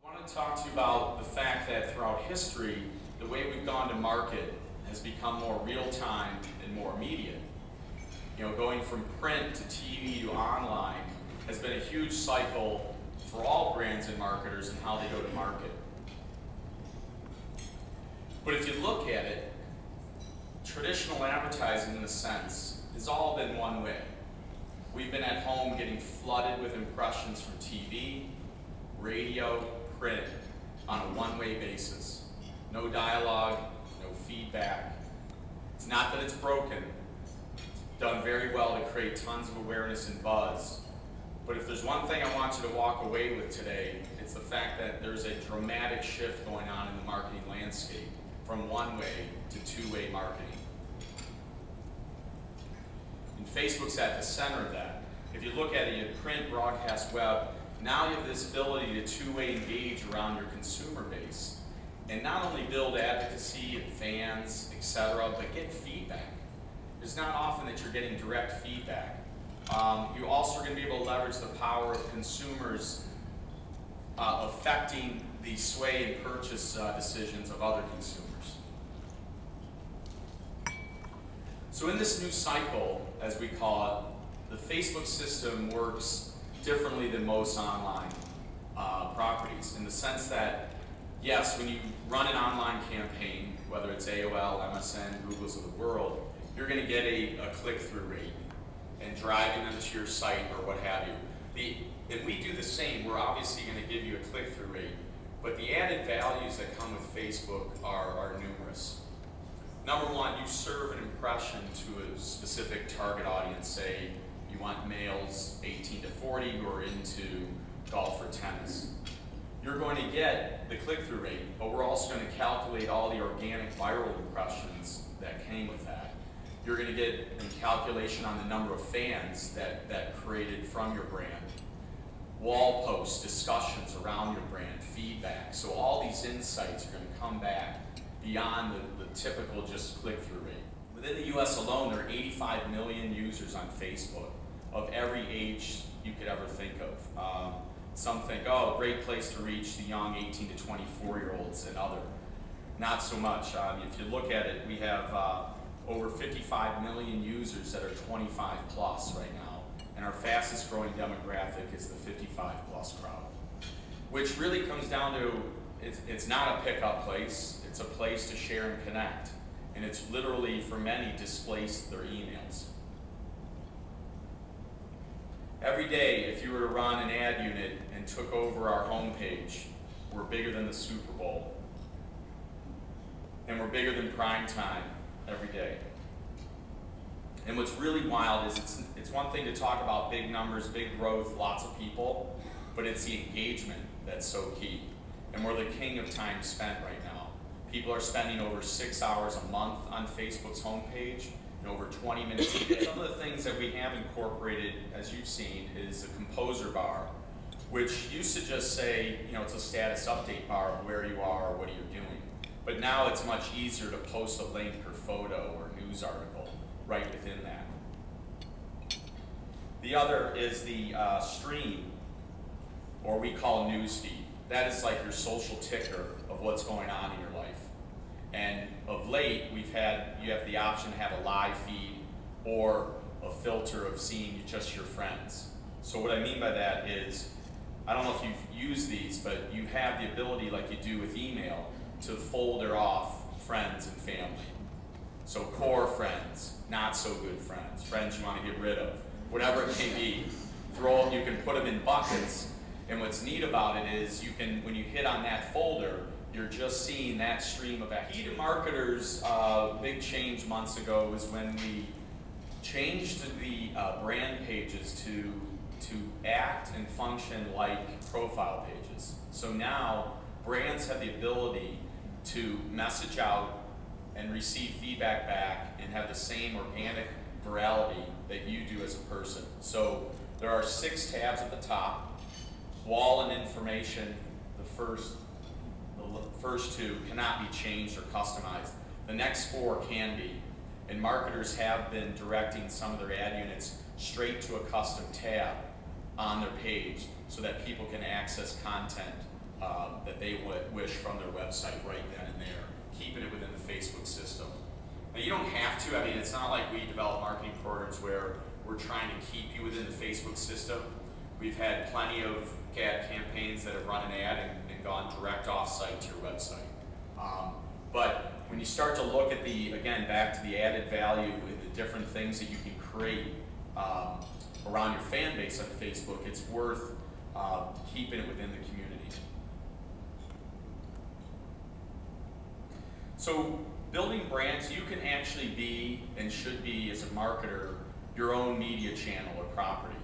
I want to talk to you about the fact that throughout history, the way we've gone to market has become more real-time and more immediate. Going from print to TV to online has been a huge cycle for all brands and marketers and how they go to market. But if you look at it, traditional advertising in a sense has all been one way. We've been at home getting flooded with impressions from TV, radio, print on a one-way basis. No dialogue, no feedback. It's not that it's broken. It's done very well to create tons of awareness and buzz. But if there's one thing I want you to walk away with today, it's the fact that there's a dramatic shift going on in the marketing landscape from one-way to two-way marketing. And Facebook's at the center of that. If you look at it in print, broadcast, web, now you have this ability to two-way engage around your consumer base and not only build advocacy and fans, etc., but get feedback. It's not often that you're getting direct feedback. You also are going to be able to leverage the power of consumers affecting the sway and purchase decisions of other consumers. So in this new cycle, as we call it, the Facebook system works differently than most online properties in the sense that, yes, when you run an online campaign, whether it's AOL, MSN, Google's of the world, you're going to get a click-through rate and driving them to your site or what have you. And we do the same. We're obviously going to give you a click-through rate, but the added values that come with Facebook are numerous. Number one, you serve an impression to a specific target audience. Say you want males 18 to 40 who are into golf or tennis. You're going to get the click-through rate, but we're also going to calculate all the organic viral impressions that came with that. You're going to get a calculation on the number of fans that created from your brand. Wall posts, discussions around your brand, feedback. So all these insights are going to come back beyond the typical just click-through rate. Within the US alone, there are 85 million users on Facebook of every age you could ever think of. Some think, oh, great place to reach the young 18 to 24-year-olds and other. Not so much. If you look at it, we have over 55 million users that are 25 plus right now, and our fastest growing demographic is the 55 plus crowd, which really comes down to, it's not a pickup place, it's a place to share and connect, and it's literally, for many, displaced their emails. Every day, if you were to run an ad unit and took over our homepage, we're bigger than the Super Bowl, and we're bigger than prime time every day. And what's really wild is it's one thing to talk about big numbers, big growth, lots of people, but it's the engagement that's so key. And we're the king of time spent right now. People are spending over 6 hours a month on Facebook's homepage and over 20 minutes a day. Some of the things that we have incorporated, as you've seen, is the Composer bar, which used to just say, it's a status update bar of where you are or what you're doing. But now it's much easier to post a link or photo or news article right within that. The other is the stream, or we call newsfeed. That is like your social ticker of what's going on in your life. And of late, you have the option to have a live feed or a filter of seeing just your friends. So what I mean by that is, I don't know if you've used these, but you have the ability, like you do with email, to folder off friends and family. So core friends, not so good friends, friends you want to get rid of, whatever it may be. You can put them in buckets, and what's neat about it is when you hit on that folder, you're just seeing that stream of activity. Key to marketers, big change months ago was when we changed the brand pages to act and function like profile pages. So now brands have the ability to message out and receive feedback back and have the same organic virality that you do as a person. So there are 6 tabs at the top. Wall and information, the first 2 cannot be changed or customized. The next 4 can be. And marketers have been directing some of their ad units straight to a custom tab on their page so that people can access content that they would wish from their website right then and there, keeping it within the Facebook system. Now you don't have to, I mean, it's not like we develop marketing programs where we're trying to keep you within the Facebook system. We've had plenty of ad campaigns that have run an ad and gone direct off-site to your website. But when you start to look at the, again, back to the added value and the different things that you can create around your fan base on Facebook, it's worth keeping it within the community. So building brands, you can actually be and should be, as a marketer, your own media channel or property.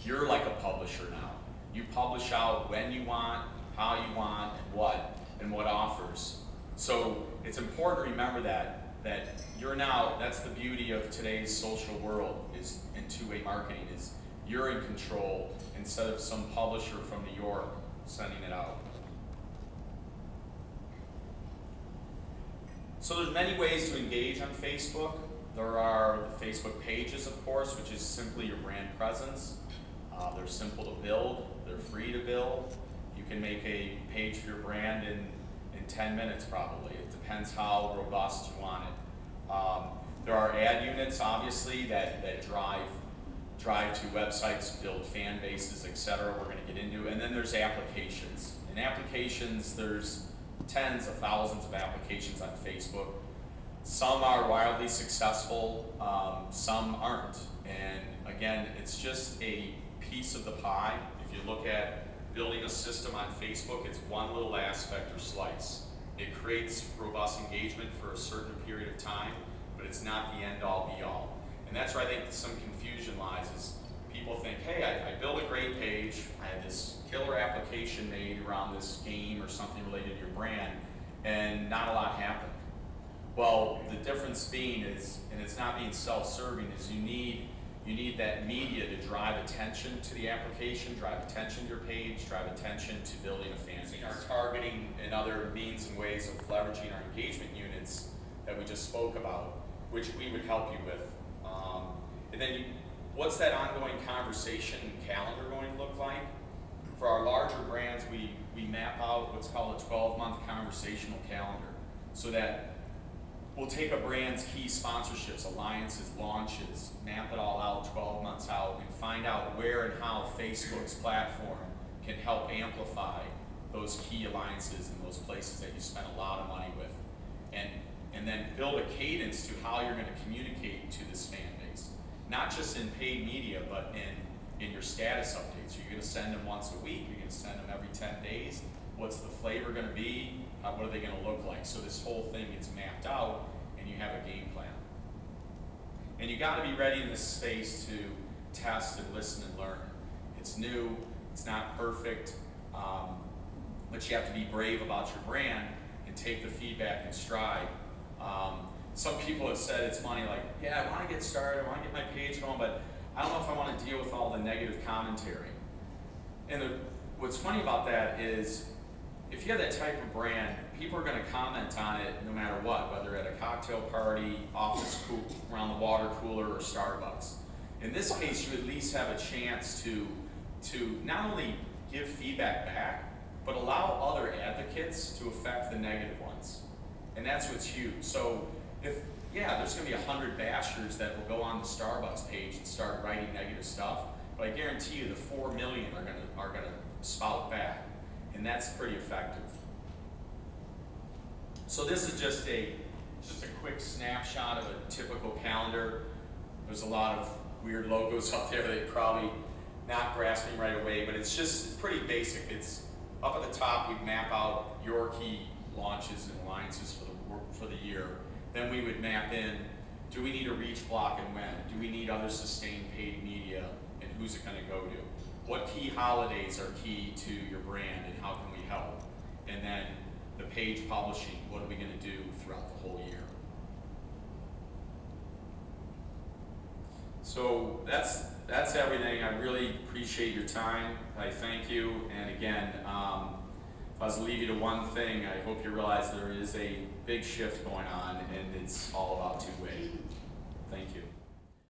You're like a publisher now. You publish out when you want, how you want, and what offers. So it's important to remember that you're now, that's the beauty of today's social world is in two-way marketing, is you're in control instead of some publisher from New York sending it out. So there's many ways to engage on Facebook. There are the Facebook pages, of course, which is simply your brand presence. They're simple to build, they're free to build. You can make a page for your brand in 10 minutes probably. It depends how robust you want it. There are ad units, obviously, that drive to websites, build fan bases, etc. We're going to get into. And then there's applications. In applications, there's tens of thousands of applications on Facebook. Some are wildly successful, some aren't. And again, it's just a piece of the pie. If you look at building a system on Facebook, it's one little aspect or slice. It creates robust engagement for a certain period of time, but it's not the end-all be-all. And that's where I think some confusion lies, is people think, hey, I built a great page, I had this killer application made around this game or something related to your brand, and not a lot happened. Well, the difference being is, and it's not being self-serving, is you need that media to drive attention to the application, drive attention to your page, drive attention to building a fan base. Our targeting and other means and ways of leveraging our engagement units that we just spoke about, which we would help you with. And then what's that ongoing conversation calendar going to look like? For our larger brands, we map out what's called a 12-month conversational calendar, so that we'll take a brand's key sponsorships, alliances, launches, map it all out 12 months out, and find out where and how Facebook's platform can help amplify those key alliances in those places that you spend a lot of money with. And then build a cadence to how you're going to communicate to this fan base. Not just in paid media, but in your status updates. You're going to send them once a week, you're going to send them every 10 days. What's the flavor going to be? What are they going to look like? So this whole thing gets mapped out and you have a game plan. And you got to be ready in this space to test and listen and learn. It's new, it's not perfect, but you have to be brave about your brand and take the feedback in stride. Some people have said, it's funny, like, yeah, I want to get started, I want to get my page going, but I don't know if I want to deal with all the negative commentary. And what's funny about that is, if you have that type of brand, people are going to comment on it no matter what, whether at a cocktail party, office around the water cooler, or Starbucks. In this case, you at least have a chance to not only give feedback back, but allow other advocates to affect the negative ones. And that's what's huge. So there's going to be 100 bashers that will go on the Starbucks page and start writing negative stuff, but I guarantee you the 4 million are going to spout back. And that's pretty effective. So this is just a quick snapshot of a typical calendar. There's a lot of weird logos up there that you're probably not grasping right away, but it's pretty basic. It's up at the top, we'd map out your key launches and alliances for the year. Then we would map in, do we need a reach block and when? Do we need other sustained paid media, and who's it going to go to? What key holidays are key to your brand and how can we help? And then the page publishing, what are we going to do throughout the whole year? So that's everything. I really appreciate your time. I thank you. And again, if I was to leave you to one thing, I hope you realize there is a big shift going on and it's all about two-way. Thank you.